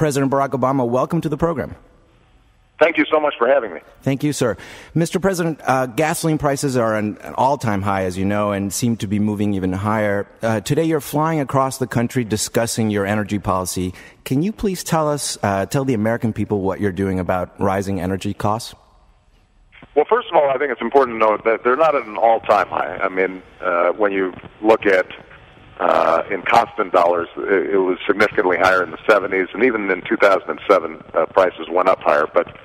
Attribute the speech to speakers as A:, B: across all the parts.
A: President Barack Obama, welcome to the program.
B: Thank you so much for having me.
A: Thank you, sir. Mr. President, gasoline prices are an all-time high, as you know, and seem to be moving even higher. Today, you're flying across the country discussing your energy policy. Can you please tell the American people what you're doing about rising energy costs?
B: Well, first of all, I think it's important to note that they're not at an all-time high. I mean, when you look at in constant dollars, it was significantly higher in the 70s, and even in 2007, prices went up higher. But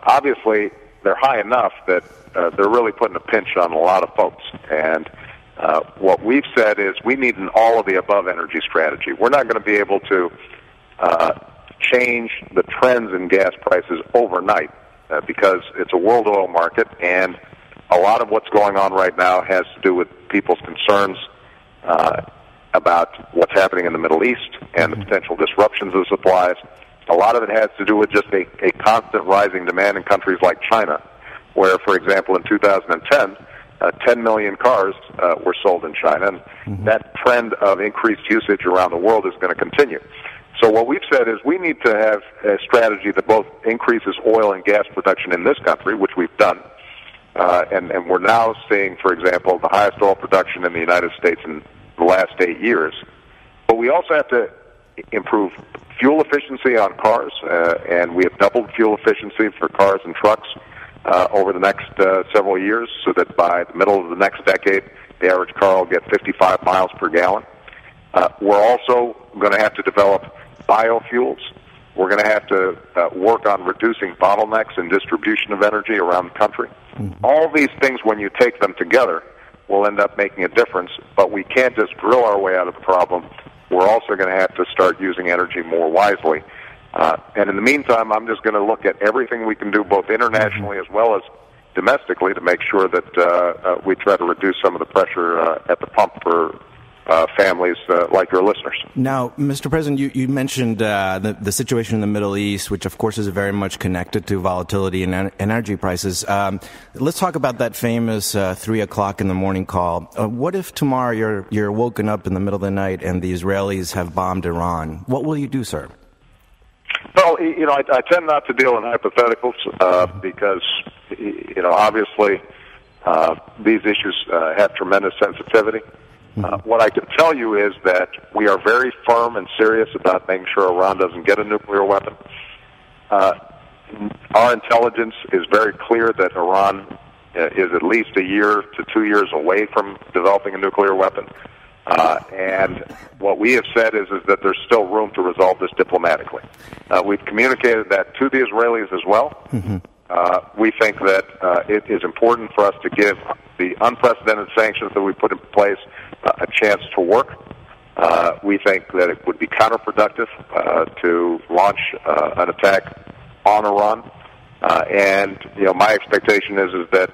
B: obviously, they're high enough that they're really putting a pinch on a lot of folks. And what we've said is we need an all-of-the-above energy strategy. We're not going to be able to change the trends in gas prices overnight because it's a world oil market, and a lot of what's going on right now has to do with people's concerns about what's happening in the Middle East and the potential disruptions of supplies. A lot of it has to do with just a constant rising demand in countries like China, where, for example, in 2010, 10 million cars were sold in China, and that trend of increased usage around the world is going to continue. So what we've said is we need to have a strategy that both increases oil and gas production in this country, which we've done, and we're now seeing, for example, the highest oil production in the United States in the last 8 years. But we also have to improve fuel efficiency on cars, and we have doubled fuel efficiency for cars and trucks over the next several years, so that by the middle of the next decade, the average car will get 55 miles per gallon. We're also going to have to develop biofuels. We're going to have to work on reducing bottlenecks in distribution of energy around the country. All these things, when you take them together, will end up making a difference, but we can't just drill our way out of the problem. We're also going to have to start using energy more wisely. And in the meantime, I'm just going to look at everything we can do, both internationally as well as domestically, to make sure that we try to reduce some of the pressure at the pump for families like your listeners.
A: Now, Mr. President, you mentioned the situation in the Middle East, which of course is very much connected to volatility in energy prices. Let's talk about that famous 3 o'clock in the morning call. What if tomorrow you're woken up in the middle of the night and the Israelis have bombed Iran? What will you do, sir?
B: Well, I tend not to deal in hypotheticals because, obviously these issues have tremendous sensitivity. What I can tell you is that we are very firm and serious about making sure Iran doesn't get a nuclear weapon. Our intelligence is very clear that Iran is at least a year to 2 years away from developing a nuclear weapon. And what we have said is that there's still room to resolve this diplomatically. We've communicated that to the Israelis as well. We think that it is important for us to give the unprecedented sanctions that we put in place a chance to work. We think that it would be counterproductive to launch an attack on Iran. And my expectation is that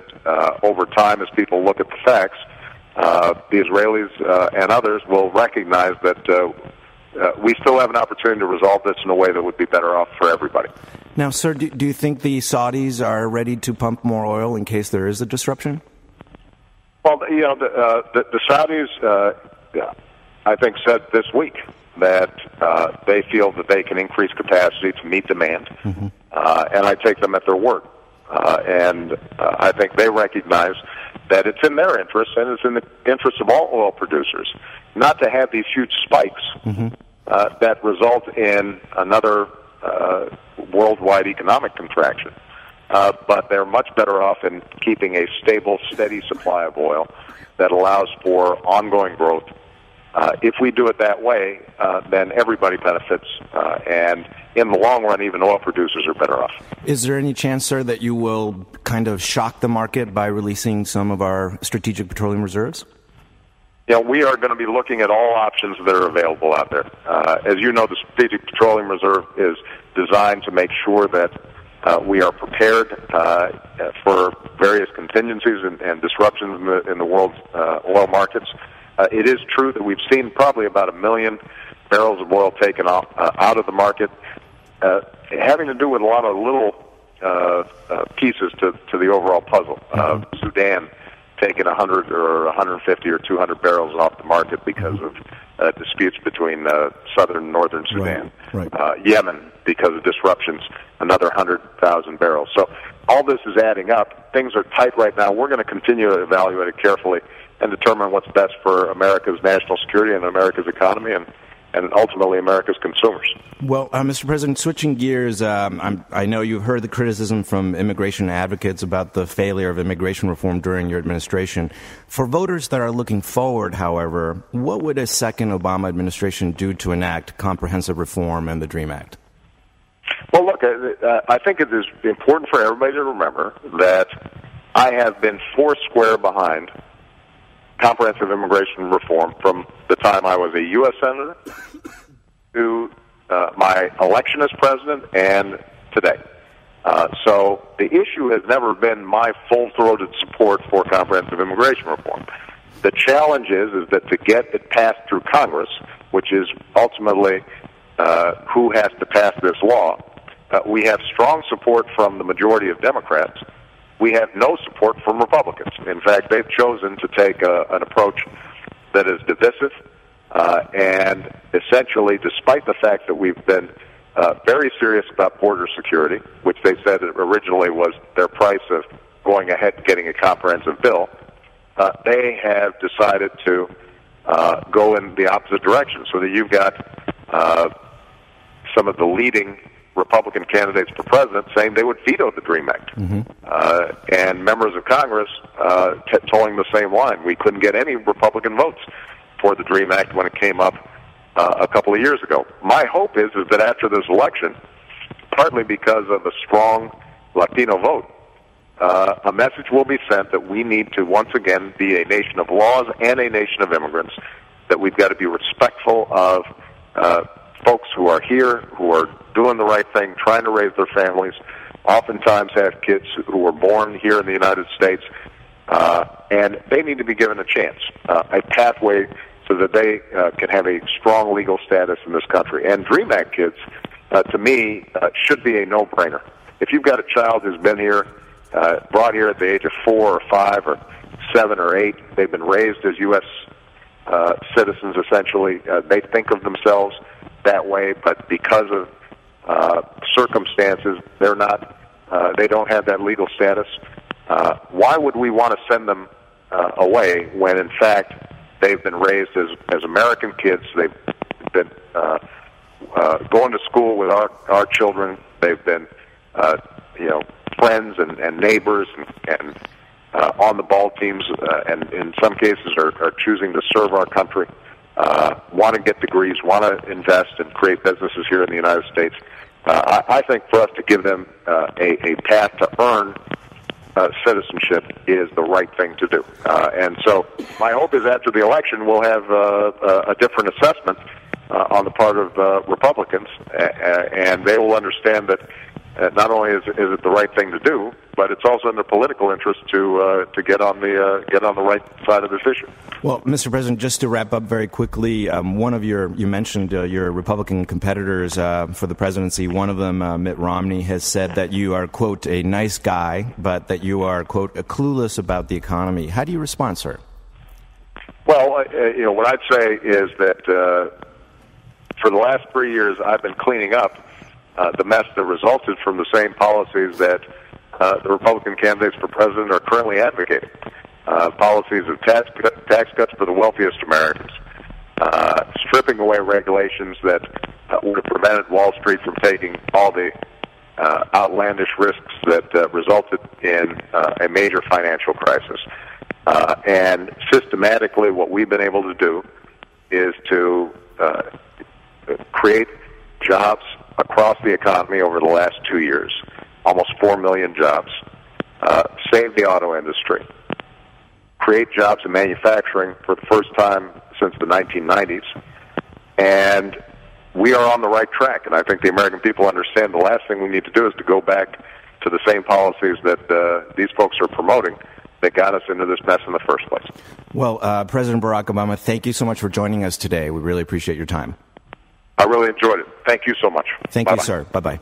B: over time, as people look at the facts, the Israelis and others will recognize that we still have an opportunity to resolve this in a way that would be better off for everybody.
A: Now, sir, do you think the Saudis are ready to pump more oil in case there is a disruption?
B: Well, the Saudis, I think, said this week that they feel that they can increase capacity to meet demand, and I take them at their word. And I think they recognize that it's in their interest, and it's in the interest of all oil producers, not to have these huge spikes that result in another worldwide economic contraction. But they're much better off in keeping a stable, steady supply of oil that allows for ongoing growth. If we do it that way, then everybody benefits, and in the long run, even oil producers are better off.
A: Is there any chance, sir, that you will kind of shock the market by releasing some of our strategic petroleum reserves?
B: We are going to be looking at all options that are available out there. As you know, the Strategic Petroleum Reserve is designed to make sure that we are prepared for various contingencies and disruptions in the world's oil markets. It is true that we've seen probably about 1 million barrels of oil taken out of the market, having to do with a lot of little pieces to the overall puzzle. Sudan taking 100 or 150 or 200 barrels off the market because of disputes between southern and northern Sudan.
A: Right.
B: Yemen, because of disruptions, another 100,000 barrels. So all this is adding up. Things are tight right now. We're going to continue to evaluate it carefully and determine what's best for America's national security and America's economy and ultimately America's consumers.
A: Well, Mr. President, switching gears, I know you've heard the criticism from immigration advocates about the failure of immigration reform during your administration. For voters that are looking forward, however, what would a second Obama administration do to enact comprehensive reform and the DREAM Act?
B: Well, look, I think it is important for everybody to remember that I have been foursquare behind comprehensive immigration reform from the time I was a U.S. Senator to my election as president and today. So the issue has never been my full-throated support for comprehensive immigration reform. The challenge is that to get it passed through Congress, which is ultimately who has to pass this law, we have strong support from the majority of Democrats. We have no support from Republicans. In fact, they've chosen to take an approach that is divisive, and essentially, despite the fact that we've been very serious about border security, which they said originally was their price of going ahead and getting a comprehensive bill, they have decided to go in the opposite direction, so that you've got some of the leading Republican candidates for president saying they would veto the DREAM Act. And members of Congress towing the same line. We couldn't get any Republican votes for the DREAM Act when it came up a couple of years ago. My hope is that after this election, partly because of the strong Latino vote, a message will be sent that we need to once again be a nation of laws and a nation of immigrants, that we've got to be respectful of folks who are here, who are doing the right thing, trying to raise their families, oftentimes have kids who were born here in the United States, and they need to be given a chance, a pathway so that they can have a strong legal status in this country. And DREAM Act kids, to me, should be a no-brainer. If you've got a child who's been here, brought here at the age of 4 or 5 or 7 or 8, they've been raised as U.S. Citizens, essentially, they think of themselves that way, but because of circumstances, they're not. They don't have that legal status. Why would we want to send them away when, in fact, they've been raised as American kids? They've been going to school with our children. They've been, friends and neighbors and on the ball teams, and in some cases are choosing to serve our country. Want to get degrees, want to invest and create businesses here in the United States. I think for us to give them a path to earn citizenship is the right thing to do. And so my hope is after the election we'll have a different assessment on the part of Republicans, and they will understand that not only is it the right thing to do, but it's also in their political interest to get on the right side of this issue. Well,
A: Mr. President, just to wrap up very quickly, you mentioned your Republican competitors for the presidency. One of them, Mitt Romney, has said that you are, quote, a nice guy, but that you are, quote, clueless about the economy. How do you respond, sir?
B: Well, what I'd say is that for the last 3 years I've been cleaning up the mess that resulted from the same policies that the Republican candidates for president are currently advocating. Policies of tax cuts for the wealthiest Americans, stripping away regulations that would have prevented Wall Street from taking all the outlandish risks that resulted in a major financial crisis. And systematically what we've been able to do is to create jobs across the economy over the last 2 years, almost 4 million jobs, save the auto industry, create jobs in manufacturing for the first time since the 1990s, and we are on the right track. And I think the American people understand the last thing we need to do is to go back to the same policies that these folks are promoting that got us into this mess in the first place.
A: Well, President Barack Obama, thank you so much for joining us today. We really appreciate your time.
B: I really enjoyed it. Thank you so much.
A: Thank you, sir. Bye-bye.